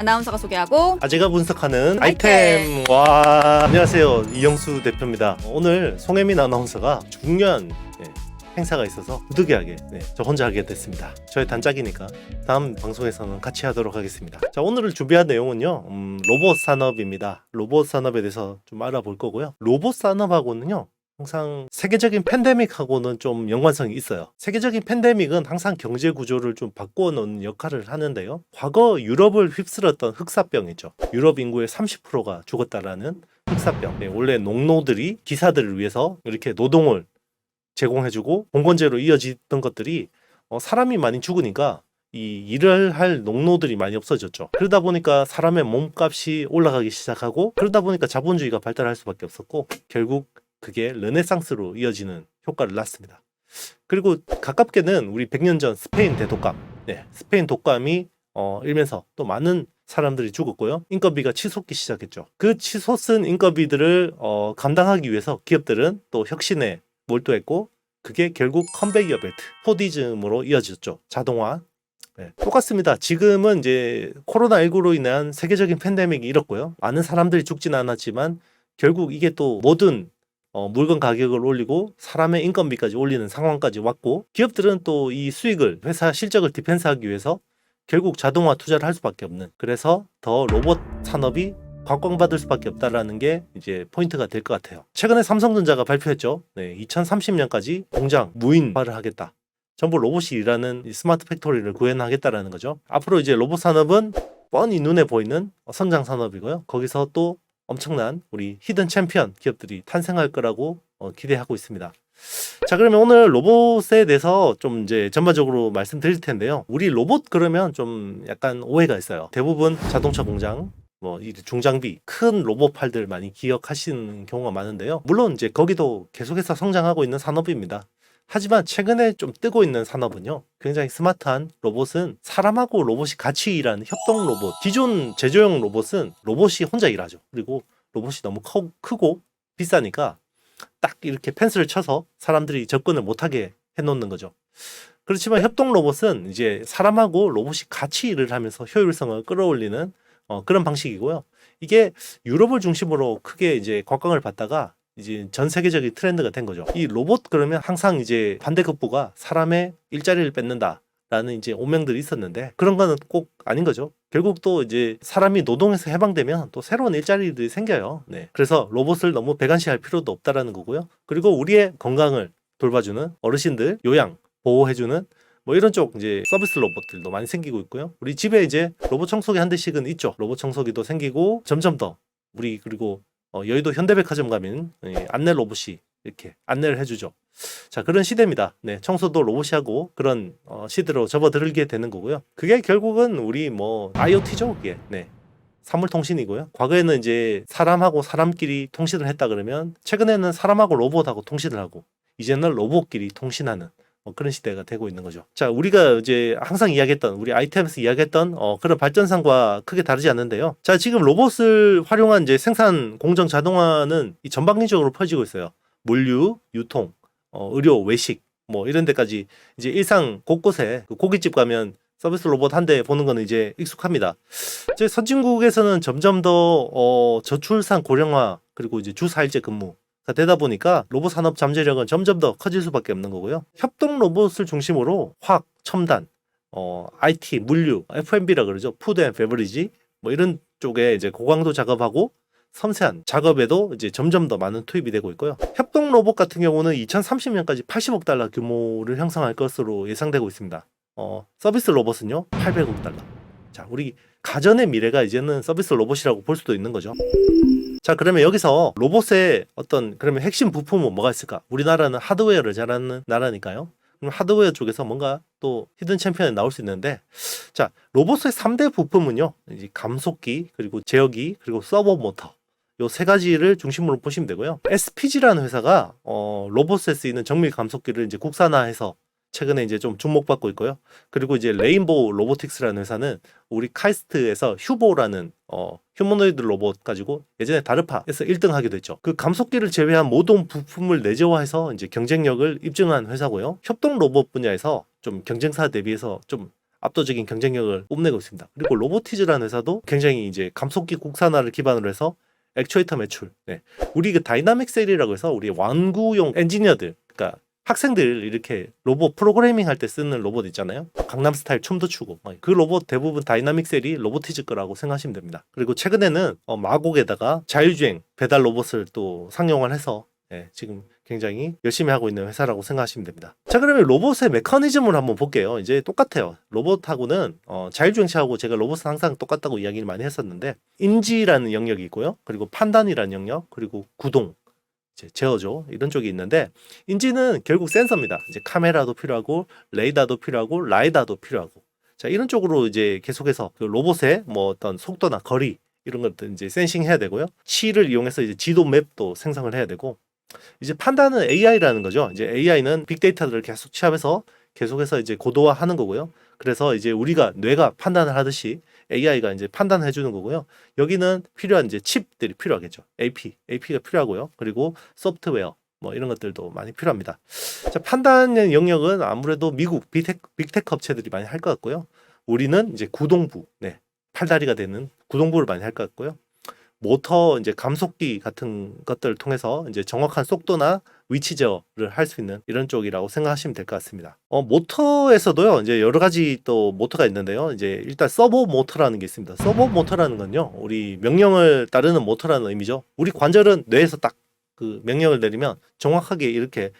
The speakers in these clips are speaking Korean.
아나운서가 소개하고 제가 분석하는 아이템. 와, 안녕하세요, 이영수 대표입니다. 오늘 송혜민 아나운서가 중요한 행사가 있어서 부득이하게 저 혼자 하게 됐습니다. 저의 단짝이니까 다음 방송에서는 같이 하도록 하겠습니다. 자, 오늘 준비한 내용은요, 로봇 산업입니다. 로봇 산업에 대해서 좀 알아볼 거고요. 로봇 산업하고는요, 항상 세계적인 팬데믹하고는 좀 연관성이 있어요. 세계적인 팬데믹은 항상 경제 구조를 좀 바꾸어 놓는 역할을 하는데요. 과거 유럽을 휩쓸었던 흑사병이죠. 유럽 인구의 30%가 죽었다라는 흑사병. 원래 농노들이 기사들을 위해서 이렇게 노동을 제공해주고 봉건제로 이어지던 것들이 사람이 많이 죽으니까 이 일을 할 농노들이 많이 없어졌죠. 그러다 보니까 사람의 몸값이 올라가기 시작하고, 그러다 보니까 자본주의가 발달할 수밖에 없었고, 결국 그게 르네상스로 이어지는 효과를 낳습니다. 그리고 가깝게는 우리 100년 전 스페인 대독감, 스페인 독감이 일면서 또 많은 사람들이 죽었고요. 인건비가 치솟기 시작했죠. 그 치솟은 인건비들을 감당하기 위해서 기업들은 또 혁신에 몰두했고, 그게 결국 컨베이어 벨트, 포디즘으로 이어졌죠. 자동화. 똑같습니다. 지금은 이제 코로나19로 인한 세계적인 팬데믹이 일었고요. 많은 사람들이 죽지는 않았지만 결국 이게 또 모든 물건 가격을 올리고 사람의 인건비까지 올리는 상황까지 왔고, 기업들은 또 이 수익을, 회사 실적을 디펜스하기 위해서 결국 자동화 투자를 할 수밖에 없는, 그래서 더 로봇 산업이 각광받을 수밖에 없다라는 게 이제 포인트가 될 것 같아요. 최근에 삼성전자가 발표했죠. 2030년까지 공장 무인화를 하겠다. 전부 로봇이 일하는 스마트 팩토리를 구현하겠다라는 거죠. 앞으로 이제 로봇 산업은 뻔히 눈에 보이는 성장 산업이고요. 거기서 또 엄청난 우리 히든 챔피언 기업들이 탄생할 거라고 기대하고 있습니다. 자, 그러면 오늘 로봇에 대해서 좀 이제 전반적으로 말씀드릴 텐데요. 우리 로봇 그러면 좀 약간 오해가 있어요. 대부분 자동차 공장, 이 중장비, 큰 로봇팔들 많이 기억하시는 경우가 많은데요. 물론 이제 거기도 계속해서 성장하고 있는 산업입니다. 하지만 최근에 좀 뜨고 있는 산업은요, 굉장히 스마트한 로봇은 사람하고 로봇이 같이 일하는 협동 로봇. 기존 제조용 로봇은 로봇이 혼자 일하죠. 그리고 로봇이 너무 크고 비싸니까 딱 이렇게 펜스를 쳐서 사람들이 접근을 못하게 해놓는 거죠. 그렇지만 협동 로봇은 이제 사람하고 로봇이 같이 일을 하면서 효율성을 끌어올리는 그런 방식이고요. 이게 유럽을 중심으로 크게 이제 곽광을 받다가 이제 전 세계적인 트렌드가 된 거죠. 이 로봇 그러면 항상 이제 반대급부가 사람의 일자리를 뺏는다라는 이제 오명들이 있었는데, 그런 거는 꼭 아닌 거죠. 결국 또 이제 사람이 노동에서 해방되면 또 새로운 일자리들이 생겨요. 그래서 로봇을 너무 배관시할 필요도 없다라는 거고요. 그리고 우리의 건강을 돌봐주는 어르신들 요양 보호해주는 이런 쪽 이제 서비스 로봇들도 많이 생기고 있고요. 우리 집에 이제 로봇 청소기 한 대씩은 있죠. 로봇 청소기도 생기고, 점점 더 우리, 그리고 여의도 현대백화점 가면 안내 로봇이 이렇게 안내를 해주죠. 자, 그런 시대입니다. 청소도 로봇이 하고 그런 시대로 접어들게 되는 거고요. 그게 결국은 우리 IoT죠, 그게. 사물통신이고요. 과거에는 이제 사람하고 사람끼리 통신을 했다 그러면, 최근에는 사람하고 로봇하고 통신을 하고, 이제는 로봇끼리 통신하는 그런 시대가 되고 있는 거죠. 자, 우리가 이제 항상 이야기했던, 우리 아이템에서 이야기했던 그런 발전상과 크게 다르지 않는데요. 자, 지금 로봇을 활용한 이제 생산 공정 자동화는 이 전방위적으로 퍼지고 있어요. 물류, 유통, 의료, 외식 이런 데까지 이제 일상 곳곳에, 고깃집 가면 서비스 로봇 한 대 보는 거는 이제 익숙합니다. 이제 선진국에서는 점점 더 저출산 고령화, 그리고 이제 주 4일제 근무 되다 보니까 로봇 산업 잠재력은 점점 더 커질 수밖에 없는 거고요. 협동 로봇을 중심으로 화학, 첨단, IT, 물류, F&B라 그러죠. 푸드 앤 베버리지 이런 쪽에 이제 고강도 작업하고 섬세한 작업에도 이제 점점 더 많은 투입이 되고 있고요. 협동 로봇 같은 경우는 2030년까지 80억 달러 규모를 형성할 것으로 예상되고 있습니다. 서비스 로봇은요, 800억 달러. 자, 우리 가전의 미래가 이제는 서비스 로봇이라고 볼 수도 있는 거죠. 자, 그러면 여기서 로봇의 그러면 핵심 부품은 뭐가 있을까? 우리나라는 하드웨어를 잘하는 나라니까요. 그럼 하드웨어 쪽에서 뭔가 또 히든 챔피언이 나올 수 있는데, 자, 로봇의 3대 부품은요, 이제 감속기, 그리고 제어기, 그리고 서버 모터, 요 세 가지를 중심으로 보시면 되고요. SPG라는 회사가 로봇에 쓰이는 정밀 감속기를 이제 국산화해서 최근에 이제 좀 주목받고 있고요. 그리고 이제 레인보우 로보틱스라는 회사는 우리 카이스트에서 휴보라는 휴머노이드 로봇 가지고 예전에 다르파에서 1등 하기도 했죠. 그 감속기를 제외한 모든 부품을 내재화해서 이제 경쟁력을 입증한 회사고요. 협동 로봇 분야에서 좀 경쟁사 대비해서 좀 압도적인 경쟁력을 뽐내고 있습니다. 그리고 로보티즈라는 회사도 굉장히 이제 감속기 국산화를 기반으로 해서 액추에이터 매출. 네. 우리 그 다이나믹 셀이라고 해서 우리 완구용 엔지니어들, 그러니까 학생들 이렇게 로봇 프로그래밍 할 때 쓰는 로봇 있잖아요. 강남 스타일 춤도 추고 그 로봇 대부분 다이나믹 셀이 로보티즈 거라고 생각하시면 됩니다. 그리고 최근에는 마곡에다가 자율주행 배달 로봇을 또 상용을 해서 지금 굉장히 열심히 하고 있는 회사라고 생각하시면 됩니다. 자, 그러면 로봇의 메커니즘을 한번 볼게요. 이제 똑같아요. 로봇하고는 자율주행차하고 제가 로봇은 항상 똑같다고 이야기를 많이 했었는데, 인지라는 영역이 있고요. 그리고 판단이라는 영역, 그리고 구동, 제어죠. 이런 쪽이 있는데, 인지는 결국 센서입니다. 이제 카메라도 필요하고 레이더도 필요하고 라이다도 필요하고, 자, 이런 쪽으로 이제 계속해서 그 로봇의 뭐 어떤 속도나 거리 이런 것들 이제 센싱 해야 되고요. 치를 이용해서 이제 지도 맵도 생성을 해야 되고, 이제 판단은 AI라는 거죠. 이제 AI는 빅데이터들을 계속 취합해서 계속해서 이제 고도화하는 거고요. 그래서 이제 우리가 뇌가 판단을 하듯이 AI가 이제 판단해 주는 거고요. 여기는 필요한 이제 칩들이 필요하겠죠. AP가 필요하고요. 그리고 소프트웨어 뭐 이런 것들도 많이 필요합니다. 자, 판단 영역은 아무래도 미국 빅테크 업체들이 많이 할 것 같고요. 우리는 이제 구동부, 팔다리가 되는 구동부를 많이 할 것 같고요. 모터 이제 감속기 같은 것들을 통해서 이제 정확한 속도나 위치 제어를 할 수 있는 이런 쪽이라고 생각하시면 될 것 같습니다. 모터에서도요, 이제 여러 가지 또 모터가 있는데요. 이제 일단 서버 모터라는 게 있습니다. 서버 모터라는 건요, 우리 명령을 따르는 모터라는 의미죠. 우리 관절은 뇌에서 딱 그 명령을 내리면 정확하게 이렇게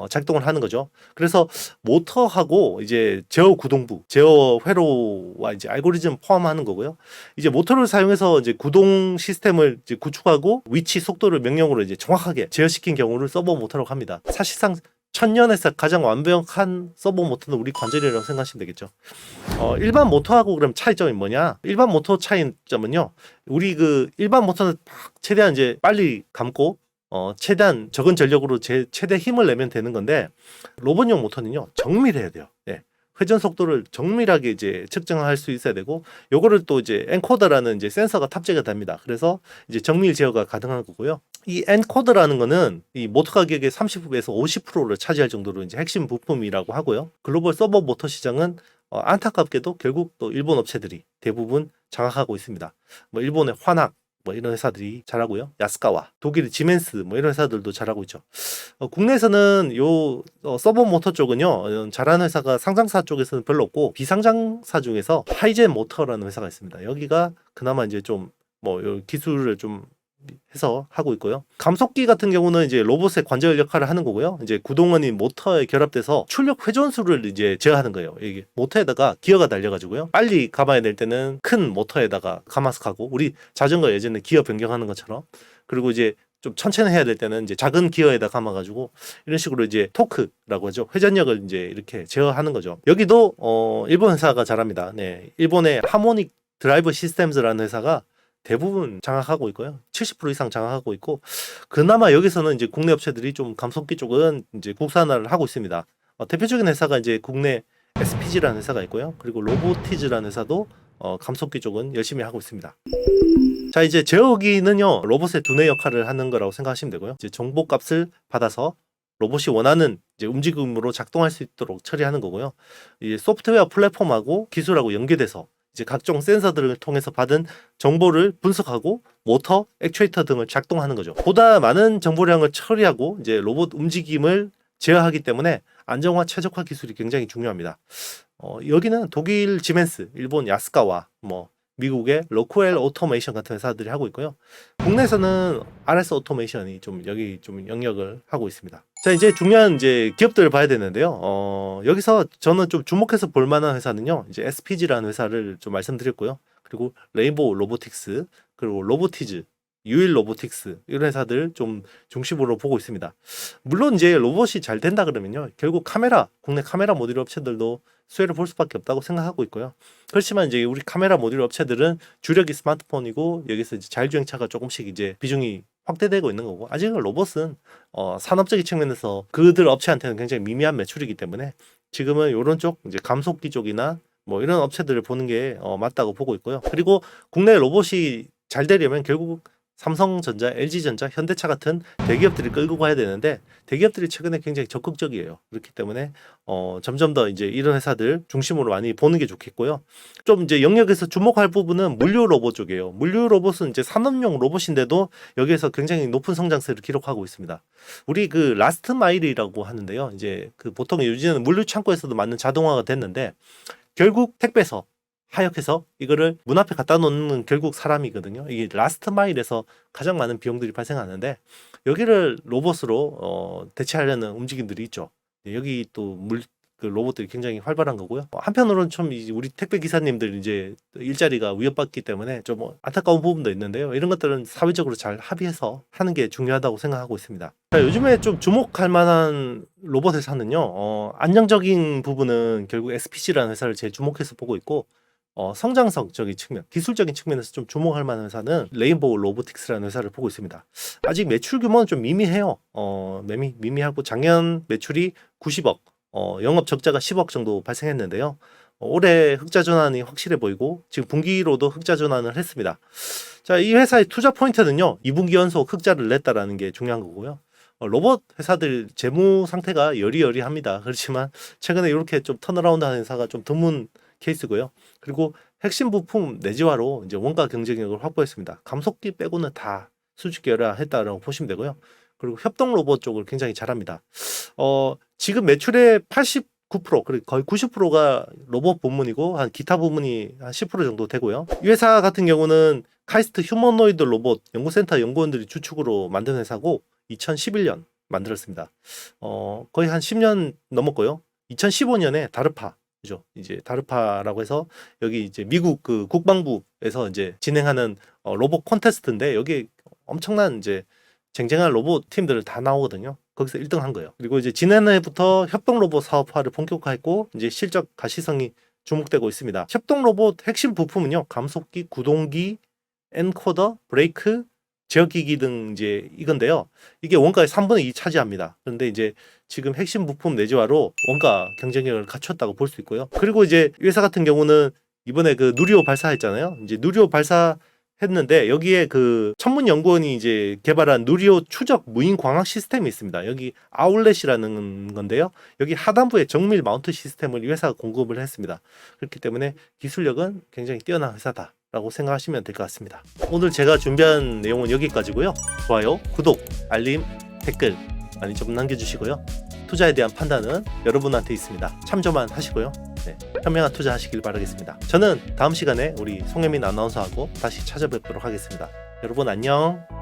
작동을 하는 거죠. 그래서 모터하고 이제 제어 구동부, 제어 회로와 이제 알고리즘 포함하는 거고요. 이제 모터를 사용해서 이제 구동 시스템을 이제 구축하고 위치, 속도를 명령으로 이제 정확하게 제어시킨 경우를 서버 모터라고 합니다. 사실상 천년에서 가장 완벽한 서버 모터는 우리 관절이라고 생각하시면 되겠죠. 일반 모터하고 그럼 차이점이 뭐냐? 일반 모터 차이점은요, 우리 그 일반 모터는 최대한 이제 빨리 감고 최대한 적은 전력으로 최대 힘을 내면 되는 건데, 로봇용 모터는요, 정밀해야 돼요. 회전 속도를 정밀하게 이제 측정할 수 있어야 되고, 요거를 또 이제 엔코더라는 이제 센서가 탑재가 됩니다. 그래서 이제 정밀 제어가 가능한 거고요. 이 엔코더라는 거는 이 모터 가격의 30에서 50%를 차지할 정도로 이제 핵심 부품이라고 하고요. 글로벌 서버 모터 시장은 안타깝게도 결국 또 일본 업체들이 대부분 장악하고 있습니다. 뭐 일본의 화낙 뭐 이런 회사들이 잘하고요. 야스카와, 독일의 지멘스 뭐 이런 회사들도 잘하고 있죠. 국내에서는 요 서버 모터 쪽은요, 잘하는 회사가 상장사 쪽에서는 별로 없고, 비상장사 중에서 하이젠 모터라는 회사가 있습니다. 여기가 그나마 이제 좀 뭐 기술을 좀 해서 하고 있고요. 감속기 같은 경우는 이제 로봇의 관절 역할을 하는 거고요. 이제 구동원이 모터에 결합돼서 출력 회전수를 이제 제어하는 거예요. 이게 모터에다가 기어가 달려가지고요. 빨리 감아야 될 때는 큰 모터에다가 감아서 가고, 우리 자전거 예전에 기어 변경하는 것처럼. 그리고 이제 좀 천천히 해야 될 때는 이제 작은 기어에다 감아가지고 이런 식으로 이제 토크라고 하죠. 회전력을 이제 이렇게 제어하는 거죠. 여기도 일본 회사가 잘합니다. 일본의 하모닉 드라이브 시스템즈라는 회사가 대부분 장악하고 있고요. 70% 이상 장악하고 있고, 그나마 여기서는 이제 국내 업체들이 좀 감속기 쪽은 이제 국산화를 하고 있습니다. 대표적인 회사가 이제 국내 SPG라는 회사가 있고요. 그리고 로보티즈라는 회사도 감속기 쪽은 열심히 하고 있습니다. 자, 이제 제어기는요, 로봇의 두뇌 역할을 하는 거라고 생각하시면 되고요. 이제 정보값을 받아서 로봇이 원하는 이제 움직임으로 작동할 수 있도록 처리하는 거고요. 이 소프트웨어 플랫폼하고 기술하고 연계돼서 이제 각종 센서들을 통해서 받은 정보를 분석하고 모터, 액추에이터 등을 작동하는 거죠. 보다 많은 정보량을 처리하고 이제 로봇 움직임을 제어하기 때문에 안정화, 최적화 기술이 굉장히 중요합니다. 여기는 독일 지멘스, 일본 야스카와 뭐 미국의 로쿠엘 오토메이션 같은 회사들이 하고 있고요. 국내에서는 RS 오토메이션이 좀 여기 좀 영역을 하고 있습니다. 자, 이제 중요한 이제 기업들을 봐야 되는데요. 여기서 저는 좀 주목해서 볼 만한 회사는요, 이제 SPG라는 회사를 좀 말씀드렸고요. 그리고 레인보우 로보틱스, 그리고 로보티즈, 유일 로보틱스, 이런 회사들 좀 중심으로 보고 있습니다. 물론 이제 로봇이 잘 된다 그러면요, 결국 국내 카메라 모듈 업체들도 수혜를 볼 수밖에 없다고 생각하고 있고요. 그렇지만 이제 우리 카메라 모듈 업체들은 주력이 스마트폰이고, 여기서 이제 자율주행차가 조금씩 이제 비중이 확대되고 있는 거고, 아직은 로봇은 산업적인 측면에서 그들 업체한테는 굉장히 미미한 매출이기 때문에 지금은 이런 쪽, 이제 감속기 쪽이나 뭐 이런 업체들을 보는 게 맞다고 보고 있고요. 그리고 국내 로봇이 잘 되려면 결국 삼성전자, LG전자, 현대차 같은 대기업들이 끌고 가야 되는데 대기업들이 최근에 굉장히 적극적이에요. 그렇기 때문에 점점 더 이제 이런 회사들 중심으로 많이 보는 게 좋겠고요. 좀 이제 영역에서 주목할 부분은 물류 로봇 쪽이에요. 물류 로봇은 이제 산업용 로봇인데도 여기에서 굉장히 높은 성장세를 기록하고 있습니다. 우리 그 라스트 마일이라고 하는데요. 이제 그 보통 요즘은 물류 창고에서도 많은 자동화가 됐는데 결국 택배서 하역해서 이거를 문 앞에 갖다 놓는 결국 사람이거든요. 이게 라스트 마일에서 가장 많은 비용들이 발생하는데 여기를 로봇으로 대체하려는 움직임들이 있죠. 여기 또 그 로봇들이 굉장히 활발한 거고요. 한편으로는 좀 우리 택배 기사님들 이제 일자리가 위협받기 때문에 좀 안타까운 부분도 있는데요. 이런 것들은 사회적으로 잘 합의해서 하는 게 중요하다고 생각하고 있습니다. 자, 요즘에 좀 주목할 만한 로봇 회사는요. 안정적인 부분은 결국 SPC라는 회사를 제일 주목해서 보고 있고 성장성적인 측면, 기술적인 측면에서 좀 주목할 만한 회사는 레인보우 로보틱스라는 회사를 보고 있습니다. 아직 매출 규모는 좀 미미해요. 미미하고 작년 매출이 90억, 영업 적자가 10억 정도 발생했는데요. 올해 흑자 전환이 확실해 보이고 지금 분기로도 흑자 전환을 했습니다. 자, 이 회사의 투자 포인트는요. 2분기 연속 흑자를 냈다라는 게 중요한 거고요. 로봇 회사들 재무 상태가 여리여리합니다. 그렇지만 최근에 이렇게 좀 턴어라운드하는 회사가 좀 드문 케이스고요. 그리고 핵심 부품 내지화로 이제 원가 경쟁력을 확보했습니다. 감속기 빼고는 다 수직 결합했다라고 보시면 되고요. 그리고 협동 로봇 쪽을 굉장히 잘합니다. 지금 매출의 89%, 그리고 거의 90%가 로봇 부문이고 한 기타 부문이 한 10% 정도 되고요. 이 회사 같은 경우는 카이스트 휴머노이드 로봇 연구센터 연구원들이 주축으로 만든 회사고 2011년 만들었습니다. 거의 한 10년 넘었고요. 2015년에 다르파 이제 다르파라고 해서 여기 이제 미국 그 국방부에서 이제 진행하는 로봇 콘테스트인데 여기 엄청난 이제 쟁쟁한 로봇 팀들 다 나오거든요. 거기서 1등 한 거예요. 그리고 이제 지난해부터 협동 로봇 사업화를 본격화했고 이제 실적 가시성이 주목되고 있습니다. 협동 로봇 핵심 부품은요. 감속기, 구동기, 엔코더, 브레이크, 제어기기 등 이제 이건데요. 이게 원가의 3분의 2 차지합니다. 그런데 이제 지금 핵심 부품 내지화로 원가 경쟁력을 갖췄다고 볼 수 있고요. 그리고 이제 이 회사 같은 경우는 이번에 그 누리호 발사했잖아요. 이제 누리호 발사했는데 여기에 그 천문연구원이 이제 개발한 누리호 추적 무인 광학 시스템이 있습니다. 여기 아울렛이라는 건데요. 여기 하단부에 정밀 마운트 시스템을 이 회사가 공급을 했습니다. 그렇기 때문에 기술력은 굉장히 뛰어난 회사다 라고 생각하시면 될 것 같습니다. 오늘 제가 준비한 내용은 여기까지고요. 좋아요, 구독, 알림, 댓글 많이 좀 남겨주시고요. 투자에 대한 판단은 여러분한테 있습니다. 참조만 하시고요. 네, 현명한 투자하시길 바라겠습니다. 저는 다음 시간에 우리 송혜민 아나운서하고 다시 찾아뵙도록 하겠습니다. 여러분 안녕.